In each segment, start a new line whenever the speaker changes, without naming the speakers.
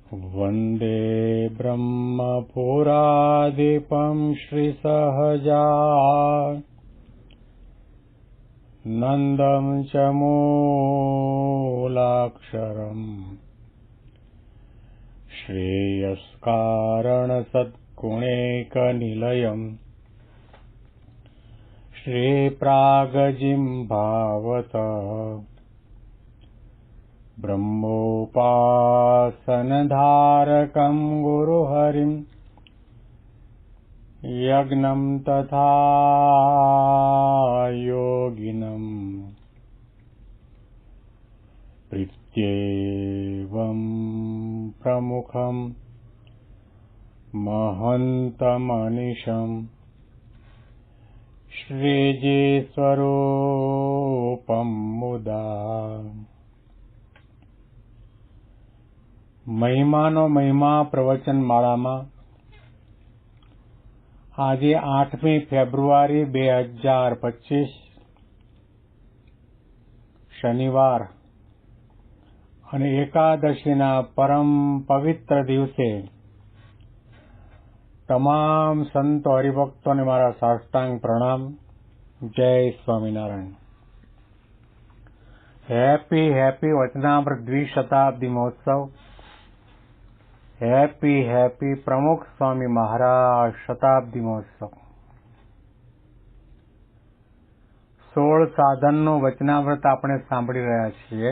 वन्दे ब्रह्मपुरादिपं श्रीसहजा नन्दं च मूलाक्षरम् श्रेयस्कारणसद्गुणैकनिलयम् श्रीप्रागजिह्वावत ब्रह्मोपासनधारकं गुरुहरिं यज्ञं तथा योगिनं प्रीत्येवं प्रमुखं महन्तमनिशं श्रीजीस्वरूपं मुदा। મહિમાનો મહિમા પ્રવચન માળામાં આજે 8મી ફેબ્રુઆરી 2025 શનિવાર અને એકાદશીના પરમ પવિત્ર દિવસે તમામ સંતો હરિભક્તોને મારા સાષ્ટાંગ પ્રણામ. જય સ્વામિનારાયણ. હેપી વચનામૃત દ્વિશતાબ્દી મહોત્સવ. હેપી પ્રમુખ સ્વામી મહારાજ શતાબ્દી મહોત્સવ. 16 સાધનનું વચનામૃત આપણે સાંભળી રહ્યા છીએ.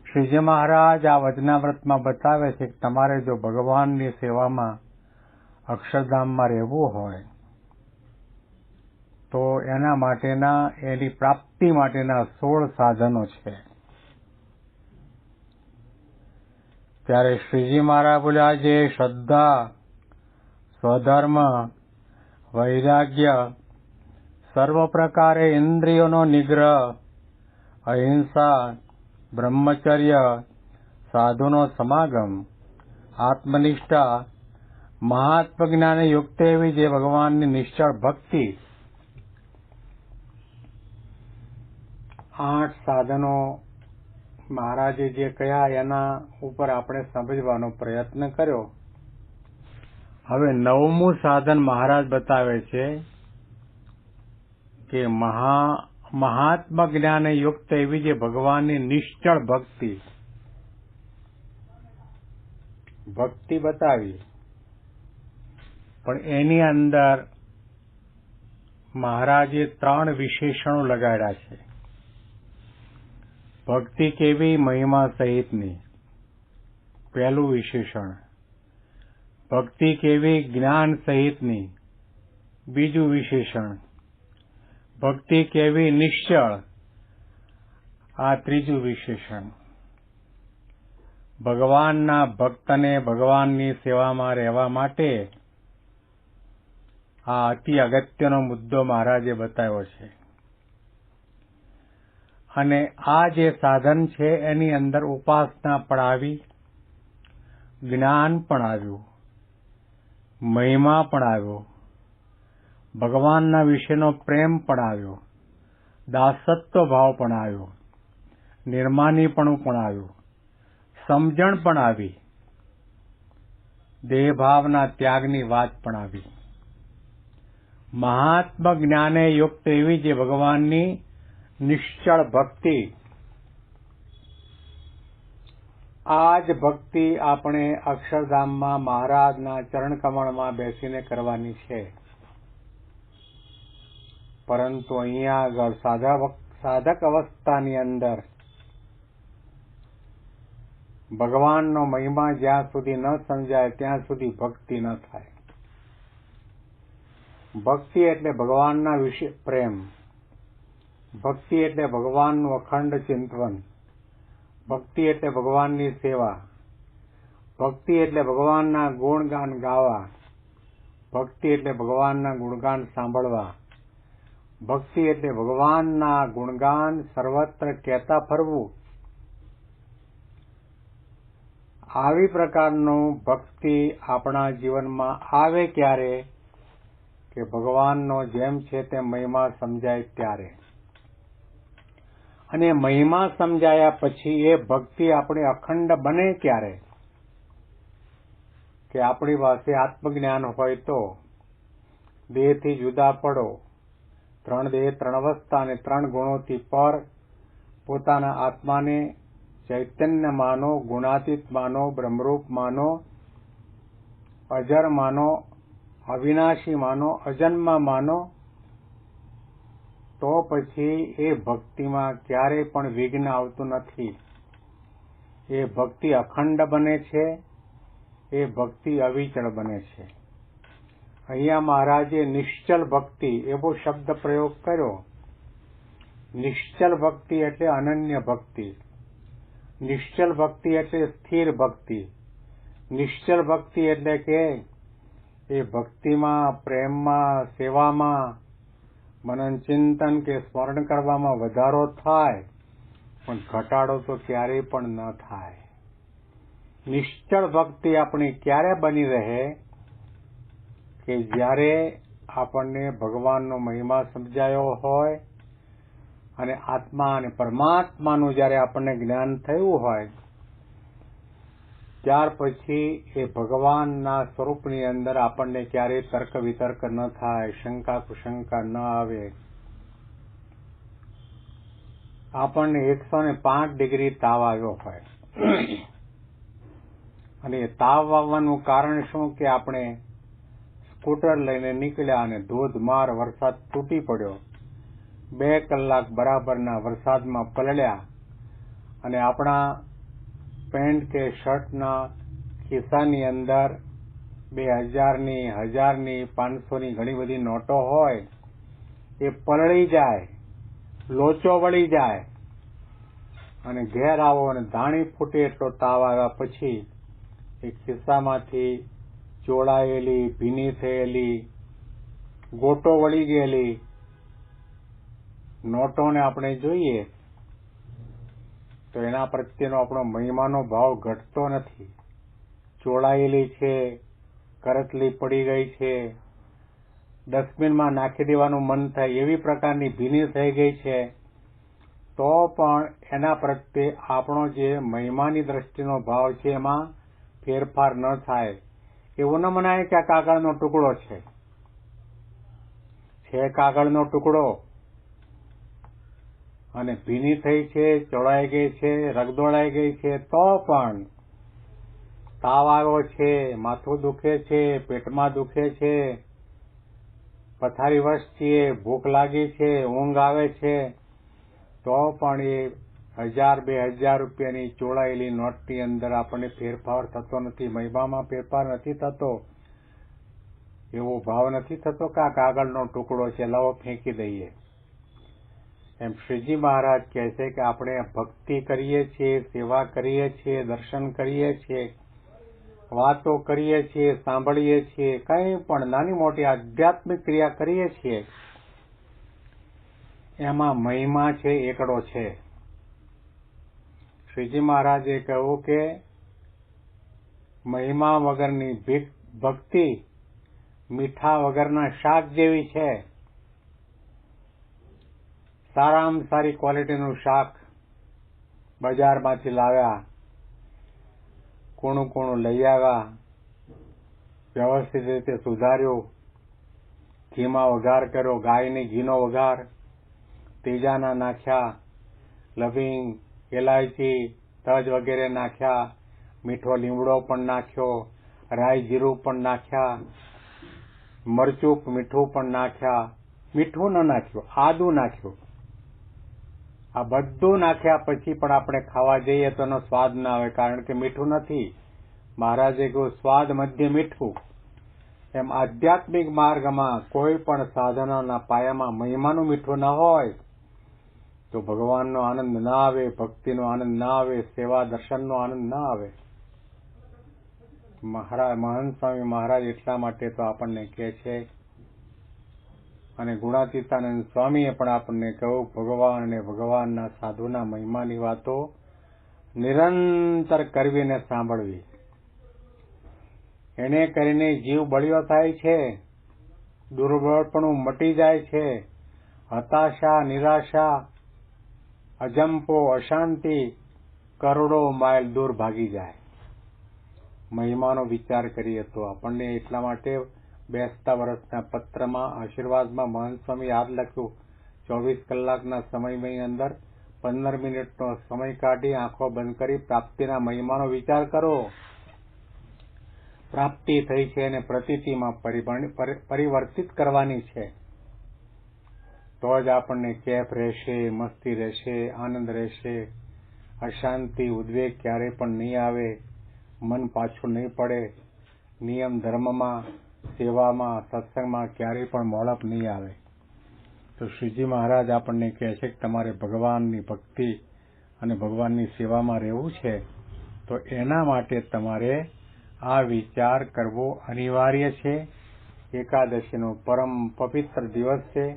શ્રીજી મહારાજ આ વચનામૃતમાં બતાવે છે કે તમારે જો ભગવાનની સેવામાં અક્ષરધામમાં રહેવું હોય તો એના માટેના એની પ્રાપ્તિ માટેના 16 સાધનો છે. ત્યારે શ્રીજી મહારાજ બોલ્યા, જે શ્રદ્ધા, સ્વધર્મ, વૈરાગ્ય, સર્વ પ્રકારે ઇન્દ્રિયોનો નિગ્રહ, અહિંસા, બ્રહ્મચર્ય, સાધુનો સમાગમ, આત્મનિષ્ઠા, મહાત્મ જ્ઞાને યુક્ત એવી જે ભગવાનની નિશ્ચળ ભક્તિ, 8 સાધનો મહારાજે જે કહ્યા એના ઉપર આપણે સમજવાનો પ્રયત્ન કર્યો. હવે 9મું સાધન મહારાજ બતાવે છે કે મહાત્મ જ્ઞાને યુક્ત એવી જે ભગવાનની નિશ્ચળ ભક્તિ બતાવી, પણ એની અંદર મહારાજે 3 વિશેષણો લગાડ્યા છે. ભક્તિ કેવી? મહિમા સહિતની, પહેલું વિશેષણ. ભક્તિ કેવી? જ્ઞાન સહિતની, બીજું વિશેષણ. ભક્તિ કેવી? નિશ્ચળ, આ ત્રીજું વિશેષણ. ભગવાનના ભક્તને ભગવાનની સેવામાં રહેવા માટે આ અતિ અગત્યનો મુદ્દો મહારાજે બતાવ્યો છે. અને આ જે સાધન છે એની અંદર ઉપાસના પણ આવી, જ્ઞાન પણ આવ્યું, મહિમા પણ આવ્યો, ભગવાનના વિશેનો પ્રેમ પણ આવ્યો, દાસત્વ ભાવ પણ આવ્યો, નિર્માનીપણું પણ આવ્યું, સમજણ પણ આવી, દેહભાવના ત્યાગની વાત પણ આવી. મહાત્મ જ્ઞાને યુક્ત એવી જે ભગવાનની નિશ્ચળ ભક્તિ, આ જ ભક્તિ આપણે અક્ષરધામમાં મહારાજના ચરણકમળમાં બેસીને કરવાની છે. પરંતુ અહીંયા આગળ સાધક અવસ્થાની અંદર ભગવાનનો મહિમા જ્યાં સુધી ન સમજાય ત્યાં સુધી ભક્તિ ન થાય. ભક્તિ એટલે ભગવાનના વિશે પ્રેમ, ભક્તિ એટલે ભગવાનનું અખંડ ચિંતન, ભક્તિ એટલે ભગવાનની સેવા, ભક્તિ એટલે ભગવાનના ગુણગાન ગાવા, ભક્તિ એટલે ભગવાનના ગુણગાન સાંભળવા, ભક્તિ એટલે ભગવાનના ગુણગાન સર્વત્ર કહેતા ફરવું. આવી પ્રકારનું ભક્તિ આપણા જીવનમાં આવે ક્યારે? કે ભગવાનનો જેમ છે તેમ મહિમા સમજાય ત્યારે. અને મહિમા સમજાયા પછી એ ભક્તિ આપણી અખંડ બને ક્યારે? કે આપણી પાસે આત્મજ્ઞાન હોય તો દેહથી જુદા પડો, 3 દેહ 3 અવસ્થા અને 3 ગુણોથી પર પોતાના આત્માને ચૈતન્ય માનો, ગુણાતીત માનો, બ્રહ્મરૂપ માનો, અજર માનો, અવિનાશી માનો, અજન્મા માનો, તો પછી એ ભક્તિમાં ક્યારેય પણ વિઘ્ન આવતું નથી. એ ભક્તિ અખંડ બને છે, એ ભક્તિ અવિચળ બને છે. અહીંયા મહારાજે નિશ્ચલ ભક્તિ એવો શબ્દ પ્રયોગ કર્યો. નિશ્ચલ ભક્તિ એટલે અનન્ય ભક્તિ, નિશ્ચલ ભક્તિ એટલે સ્થિર ભક્તિ, નિશ્ચલ ભક્તિ એટલે કે એ ભક્તિમાં, પ્રેમમાં, સેવામાં, મનન ચિંતન કે સ્મરણ કરવામાં વધારો થાય, પણ ઘટાડો તો ક્યારેય પણ ન થાય. નિશ્ચળ ભક્તિ આપણી ક્યારે બની રહે? કે જ્યારે આપણને ભગવાનનો મહિમા સમજાયો હોય અને આત્મા અને પરમાત્માનું જ્યારે આપણને જ્ઞાન થયું હોય, ત્યાર પછી એ ભગવાનના સ્વરૂપની અંદર આપણને ક્યારેય તર્ક વિતર્ક ન થાય, શંકા કુશંકા ન આવે. આપણને 105 ડિગ્રી તાવ આવ્યો હોય અને એ તાવ આવવાનું કારણ શું? કે આપણે સ્કૂટર લઈને નીકળ્યા અને ધોધમાર વરસાદ તૂટી પડ્યો, 2 કલાક બરાબરના વરસાદમાં પલળ્યા અને આપણા પેન્ટ કે શર્ટના ખિસ્સાની અંદર 2000ની, 1000ની, 500ની ઘણી બધી નોટો હોય, એ પલળી જાય, લોચો વળી જાય અને ઘેર આવો અને ધાણી ફૂટે એટલો તાવ આવ્યા પછી એ ખિસ્સામાંથી ચોળાયેલી, ભીની થયેલી, ગોટો વળી ગયેલી નોટોને આપણે જોઈએ તો એના પ્રત્યેનો આપણો મહિમાનો ભાવ ઘટતો નથી. ચોળાયેલી છે, કરતલી પડી ગઈ છે, ડસ્ટબિનમાં નાખી દેવાનું મન થાય એવી પ્રકારની ભીની થઈ ગઈ છે, તો પણ એના પ્રત્યે આપણો જે મહિમાની દ્રષ્ટિનો ભાવ છે એમાં ફેરફાર ન થાય. એવું ન મનાય કે આ કાગળનો ટુકડો છે કાગળનો ટુકડો અને ભીની થઈ છે, ચોળાઈ ગઈ છે, રગદોળાઈ ગઈ છે, તો પણ તાવ આવ્યો છે, માથું દુખે છે, પેટમાં દુખે છે, પથારીવશ છીએ, ભૂખ લાગી છે, ઊંઘ આવે છે, તો પણ એ 1000-2000 રૂપિયાની ચોળાયેલી નોટની અંદર આપણને ફેરફાર થતો નથી, મહિમામાં ફેરફાર નથી થતો. એવો ભાવ નથી થતો કે આ કાગળનો ટુકડો છે, લાવો ફેંકી દઈએ. એમ શ્રીજી મહારાજ કહે છે કે આપણે ભક્તિ કરીએ છીએ, સેવા કરીએ છીએ, દર્શન કરીએ છીએ, વાતો કરીએ છીએ, સાંભળીએ છીએ, કંઈ પણ નાની મોટી આધ્યાત્મિક ક્રિયા કરીએ છીએ, એમાં મહિમા છે એકડો છે. શ્રીજી મહારાજે કહ્યું કે મહિમા વગરની ભક્તિ મીઠા વગરના શાક જેવી છે. સારામાં સારી ક્વોલિટીનું શાક બજારમાંથી લાવ્યા, કૂણું કૂણું લઈ આવ્યા, વ્યવસ્થિત રીતે સુધાર્યું, ઘીમાં વઘાર કર્યો, ગાયની ઘીનો વઘાર, તેજાના નાખ્યા, લવિંગ, એલાયચી, તજ વગેરે નાખ્યા, મીઠો લીમડો પણ નાખ્યો, રાઈ જીરું પણ નાખ્યા, મરચું મીઠું પણ નાખ્યા, મીઠું ન નાખ્યું, આદું નાખ્યું. આ બધું નાખ્યા પછી પણ આપણે ખાવા જઈએ તો એનો સ્વાદ ના આવે, કારણ કે મીઠું નથી. મહારાજે કહ્યું સ્વાદ મધ્ય મીઠું. એમ આધ્યાત્મિક માર્ગમાં કોઈ પણ સાધનાના પાયામાં મહિમાનું મીઠું ન હોય તો ભગવાનનો આનંદ ના આવે, ભક્તિનો આનંદ ના આવે, સેવા દર્શનનો આનંદ ના આવે. મહંત સ્વામી મહારાજ એટલા માટે તો આપણને કહે છે, અને ગુણાતીતાનંદ સ્વામીએ પણ આપણને કહ્યું, ભગવાન અને ભગવાનના સાધુના મહિમાની વાતો નિરંતર કરવી ને સાંભળવી. એને કરીને જીવ બળ્યો થાય છે, દુર્બળપણું મટી જાય છે, હતાશા, નિરાશા અજંપો અશાંતિ કરોડો માઇલ દૂર ભાગી જાય. મહિમાનો વિચાર કરીએ તો આપણને એટલા માટે બેસતા વર્ષના પત્રમાં આશીર્વાદમાં મહંત સ્વામી યાદ લખ્યું, 24 કલાકના સમયની અંદર 15 મિનિટનો સમય કાઢી આંખો બંધ કરી પ્રાપ્તિના મહિમાનો વિચાર કરો. પ્રાપ્તિ થઈ છે અને પ્રતીતિમાં પરિવર્તિત કરવાની છે. તો જ આપણને કેફ રહેશે, મસ્તી રહેશે, આનંદ રહેશે, અશાંતિ ઉદ્વેગ ક્યારેય પણ નહીં આવે, મન પાછું નહીં પડે, નિયમ ધર્મમાં, સેવામાં, સત્સંગમાં ક્યારેય પણ મોડપ નહીં આવે. તો શ્રીજી મહારાજ આપણને કહે છે કે તમારે ભગવાનની ભક્તિ અને ભગવાનની સેવામાં રહેવું છે, તો એના માટે તમારે આ વિચાર કરવો અનિવાર્ય છે. એકાદશીનો પરમ પવિત્ર દિવસ છે.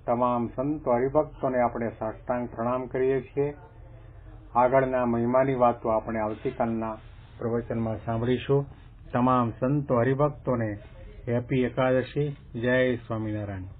તમામ સંતો હરિભક્તોને આપણે સાષ્ટાંગ પ્રણામ કરીએ છીએ. આગળના મહિમાની વાતો આપણે આવતીકાલના પ્રવચનમાં સાંભળીશું. તમામ સંતો હરિભક્તોને હેપી એકાદશી. જય સ્વામિનારાયણ.